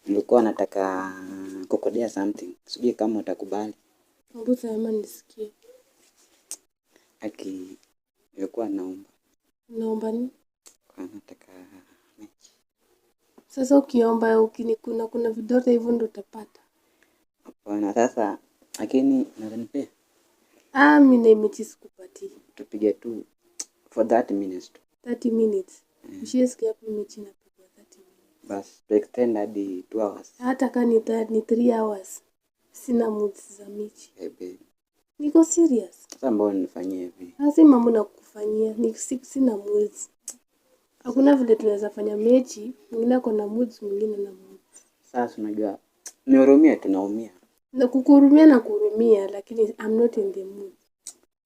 Nilikuwa nataka kukodea something. Sijui kama utakubali. Hebu sema nisikie. Nilikuwa naomba. Naomba nini? Nataka mechi. Sasa ukiomba kuna vidole hivyo ndo utapata. Hapana, sasa lakini unanipea? Mimi na mechi sikupatii. Tupige tu for 30 minutes tu. 30 minutes. Ushisikia hapo mechi napigwa 30 minutes. Bas, to extend hadi 2 hours. Hata kama ni 3 hours. Sina mood za mechi. Baby. Niko serious. Sasa mbona nifanyie hivi? Sasa mambo nakufanyia ni sina mood. Hakuna vile tunaweza fanya mechi, mwingine ako na mood, mwingine na mood. Sasa unajua nihurumie, tunaumia. Na kukuhurumia lakini I'm not in the mood.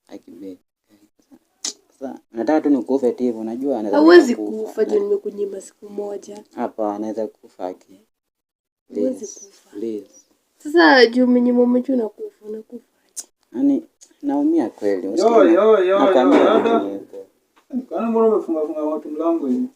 Akibe. Sasa nataka tu nikufe tu hivyo, unajua anaweza. Hauwezi kufa je, nimekunyima siku moja. Hapa anaweza kufa aki. Hauwezi kufa. Please. Sasa juu mnyimo mmechu nakufa. Yaani naumia kweli. Yo. Kana mbona umefunga watu mlango hivi?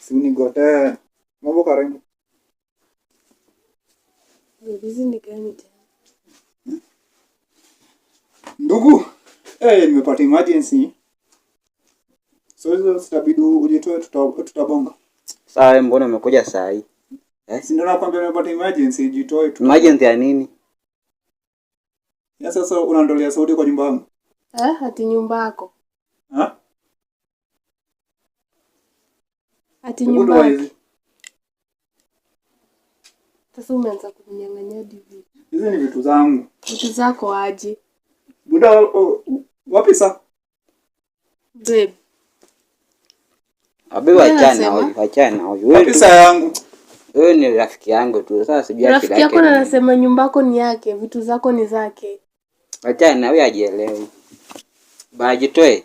Sini gote. Mambo karibu. Hizi ni gani tena? Ndugu, nimepata emergency. So hizo sitabidi ujitoe, tutabonga. Sawa, mbona umekuja saa hii? Si ndio nakwambia nimepata emergency, jitoe tu. Emergency ya nini? Ya sasa unandolea sauti kwa nyumba yangu. Ati nyumba yako. Ati nyumba yako. Sasa umeanza kunyang'anya hivi. Hizi ni vitu zangu. Vitu zako aje? Buda wapi sasa? Babe. Abe wachana huyu. Wapi pesa yangu? Wewe ni rafiki yangu tu. Sasa sijui rafiki yako na anasema nyumba yako ni yake, vitu zako ni zake. Wachana wewe, ajielewi. Bajitoe.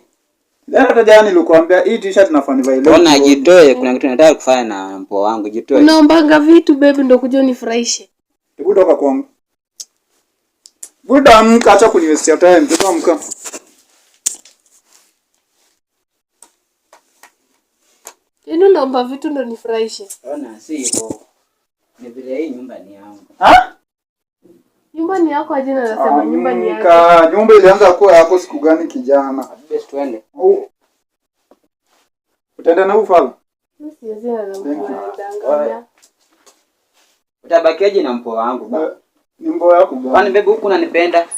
Hata jana nilikwambia hii t-shirt nafanya vile. Ona jitoe, kuna kitu nataka kufanya na mpo wangu, jitoe. Unaombanga vitu baby ndio kuja unifurahishe. Hebu toka kwangu. Buda amka, acha kuniwestia time. Toka amka. Yenu naomba vitu ndio nifurahishe. Ona si hivyo. Ni vile hii nyumba ni yangu. Nyumba ni yako aje na nasema nyumba ni yako. Nyumba ilianza kuwa yako siku gani kijana? Best twende. Utaenda na ufala? Mimi siwezi na mdanganya. Utabakiaje na mpo wangu ba? Ni mbo yako bwana. Kwani bebe huku unanipenda?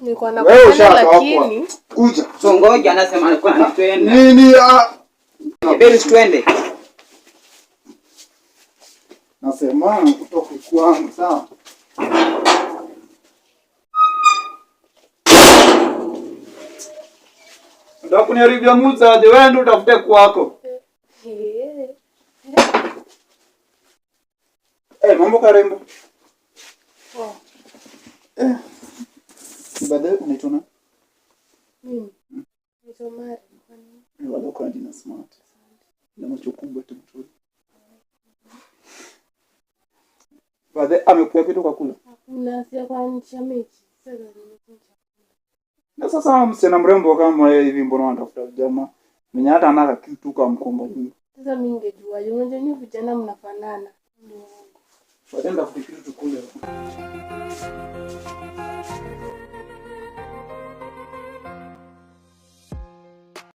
Nilikuwa nakupenda lakini kuja. So ngoja anasema alikuwa anipenda. Nini Bebe twende. Nasema kutoka kwangu sawa. Ndio kuniharibia muza aje, wewe ndio utafute kwako. Mambo karembo. Baadaye unaitwa nani? Mimi. Naitwa Mari. Wala kwa jina smart. Na macho kubwa tu mtu. Baadaye amekuja kitu kwa kula. Unaanza kwa ncha mechi. Sasa nimekuja. Na sasa msichana mrembo kama yeye hivi mbona anatafuta jamaa? Mwenye hata anaka kitu kama mkomba nyingi. Sasa mimi ningejua. Unajua nyinyi vijana mnafanana. Wataenda kufikiri tukule.